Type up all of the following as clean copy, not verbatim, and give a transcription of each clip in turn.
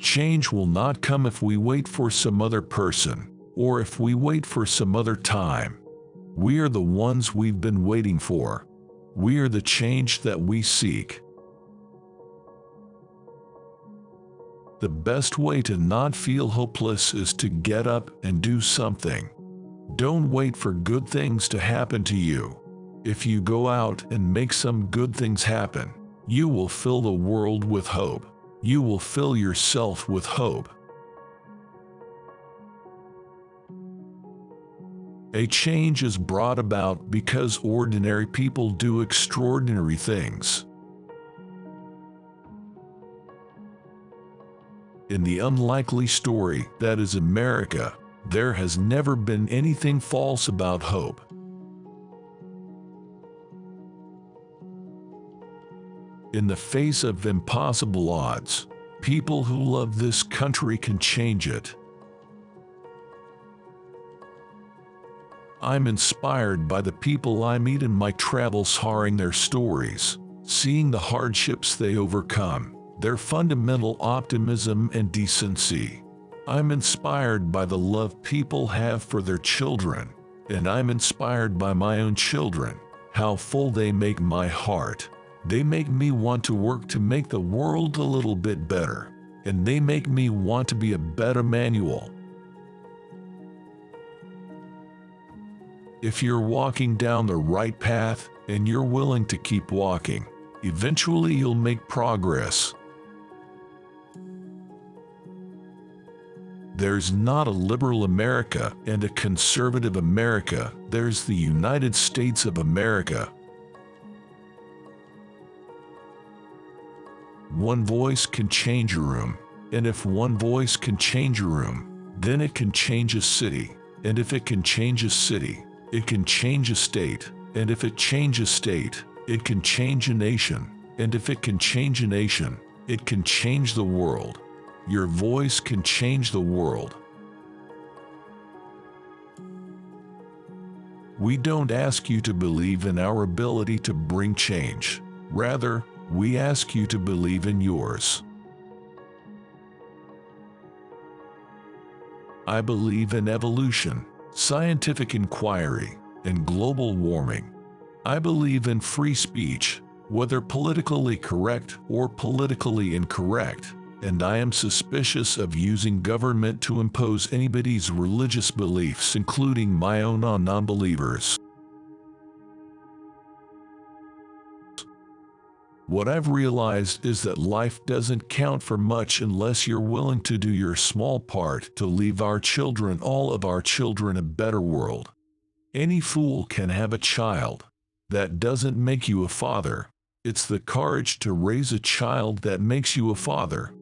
Change will not come if we wait for some other person, or if we wait for some other time. We are the ones we've been waiting for. We are the change that we seek. The best way to not feel hopeless is to get up and do something. Don't wait for good things to happen to you. If you go out and make some good things happen, you will fill the world with hope. You will fill yourself with hope. A change is brought about because ordinary people do extraordinary things. In the unlikely story that is America, there has never been anything false about hope. In the face of impossible odds, people who love this country can change it. I'm inspired by the people I meet in my travels, hearing their stories, seeing the hardships they overcome, their fundamental optimism and decency. I'm inspired by the love people have for their children, and I'm inspired by my own children, how full they make my heart. They make me want to work to make the world a little bit better, and they make me want to be a better Emmanuel. If you're walking down the right path and you're willing to keep walking, eventually you'll make progress. There's not a liberal America and a conservative America. There's the United States of America. One voice can change a room, and if one voice can change a room, then it can change a city, and if it can change a city, it can change a state, and if it changes a state, it can change a nation, and if it can change a nation, it can change the world. Your voice can change the world. We don't ask you to believe in our ability to bring change. Rather, we ask you to believe in yours. I believe in evolution, scientific inquiry, and global warming. I believe in free speech, whether politically correct or politically incorrect, and I am suspicious of using government to impose anybody's religious beliefs, including my own, on non-believers. What I've realized is that life doesn't count for much unless you're willing to do your small part to leave our children, all of our children, a better world. Any fool can have a child. That doesn't make you a father. It's the courage to raise a child that makes you a father.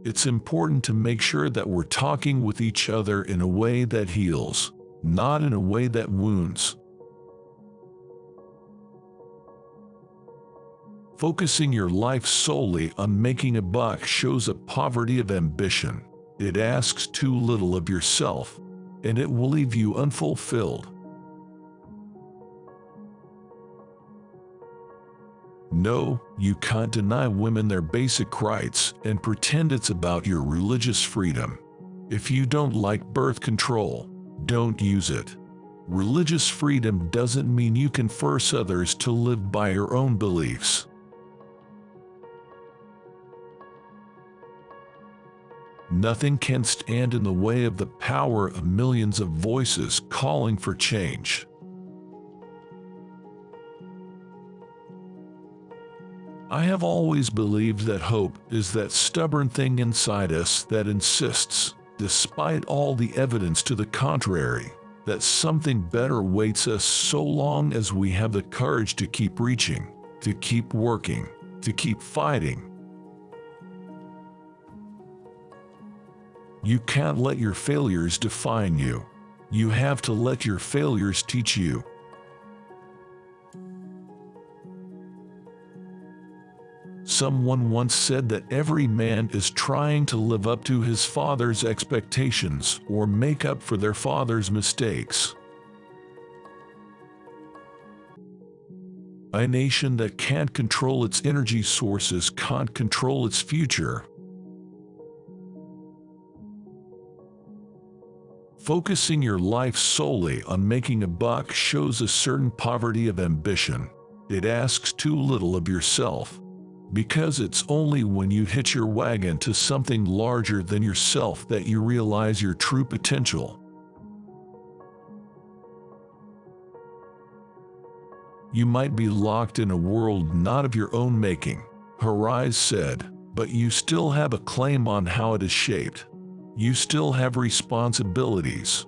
It's important to make sure that we're talking with each other in a way that heals, not in a way that wounds. Focusing your life solely on making a buck shows a poverty of ambition. It asks too little of yourself, and it will leave you unfulfilled. No, you can't deny women their basic rights and pretend it's about your religious freedom. If you don't like birth control, don't use it. Religious freedom doesn't mean you can force others to live by your own beliefs. Nothing can stand in the way of the power of millions of voices calling for change. I have always believed that hope is that stubborn thing inside us that insists, despite all the evidence to the contrary, that something better awaits us, so long as we have the courage to keep reaching, to keep working, to keep fighting. You can't let your failures define you. You have to let your failures teach you. Someone once said that every man is trying to live up to his father's expectations or make up for their father's mistakes. A nation that can't control its energy sources can't control its future. Focusing your life solely on making a buck shows a certain poverty of ambition. It asks too little of yourself, because it's only when you hitch your wagon to something larger than yourself that you realize your true potential. You might be locked in a world not of your own making, Horizon said, but you still have a claim on how it is shaped. You still have responsibilities.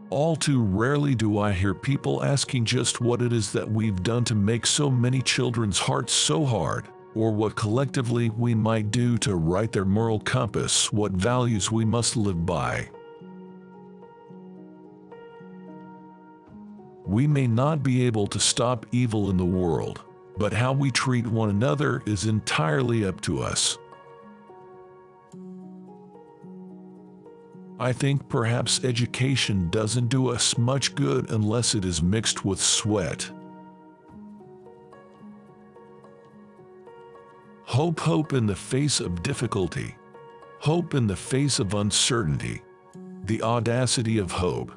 All too rarely do I hear people asking just what it is that we've done to make so many children's hearts so hard, or what collectively we might do to right their moral compass, what values we must live by. We may not be able to stop evil in the world, but how we treat one another is entirely up to us. I think perhaps education doesn't do us much good unless it is mixed with sweat. Hope in the face of difficulty. Hope in the face of uncertainty. The audacity of hope.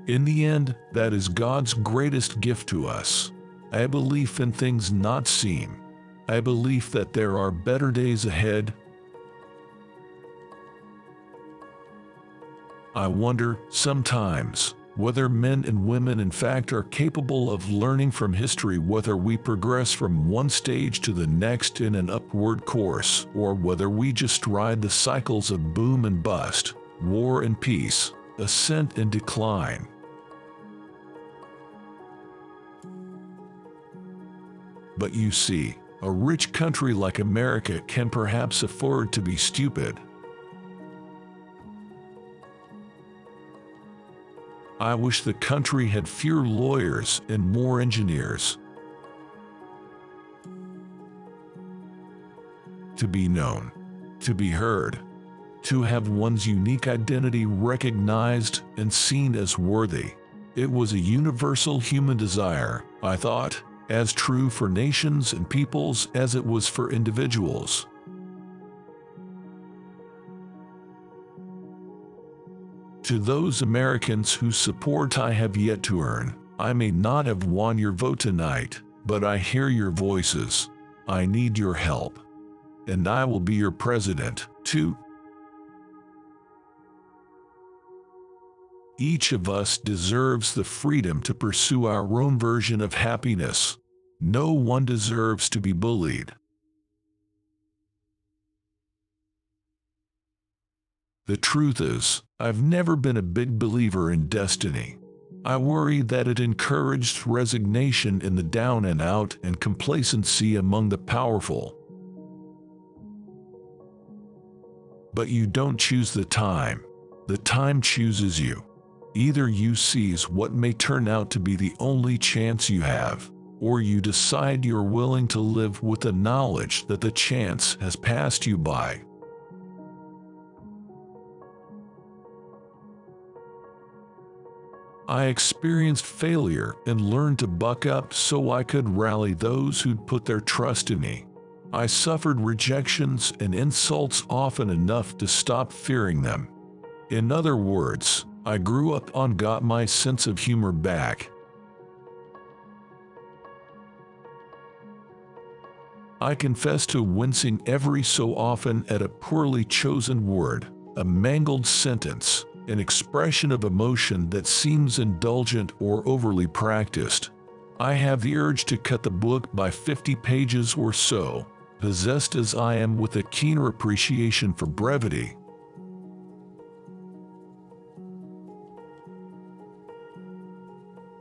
In the end, that is God's greatest gift to us. A belief in things not seen. A belief that there are better days ahead. I wonder, sometimes, whether men and women in fact are capable of learning from history, whether we progress from one stage to the next in an upward course, or whether we just ride the cycles of boom and bust, war and peace, ascent and decline. But you see, a rich country like America can perhaps afford to be stupid. I wish the country had fewer lawyers and more engineers. To be known, to be heard, to have one's unique identity recognized and seen as worthy. It was a universal human desire, I thought, as true for nations and peoples as it was for individuals. To those Americans whose support I have yet to earn, I may not have won your vote tonight, but I hear your voices. I need your help. And I will be your president, too. Each of us deserves the freedom to pursue our own version of happiness. No one deserves to be bullied. The truth is, I've never been a big believer in destiny. I worry that it encouraged resignation in the down and out and complacency among the powerful. But you don't choose the time. The time chooses you. Either you seize what may turn out to be the only chance you have, or you decide you're willing to live with the knowledge that the chance has passed you by. I experienced failure and learned to buck up so I could rally those who'd put their trust in me. I suffered rejections and insults often enough to stop fearing them. In other words, I grew up and got my sense of humor back. I confess to wincing every so often at a poorly chosen word, a mangled sentence, an expression of emotion that seems indulgent or overly practiced. I have the urge to cut the book by 50 pages or so, possessed as I am with a keener appreciation for brevity.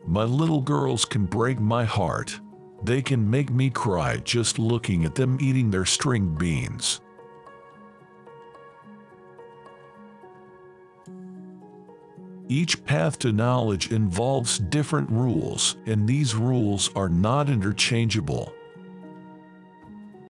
My little girls can break my heart. They can make me cry just looking at them eating their string beans. Each path to knowledge involves different rules, and these rules are not interchangeable.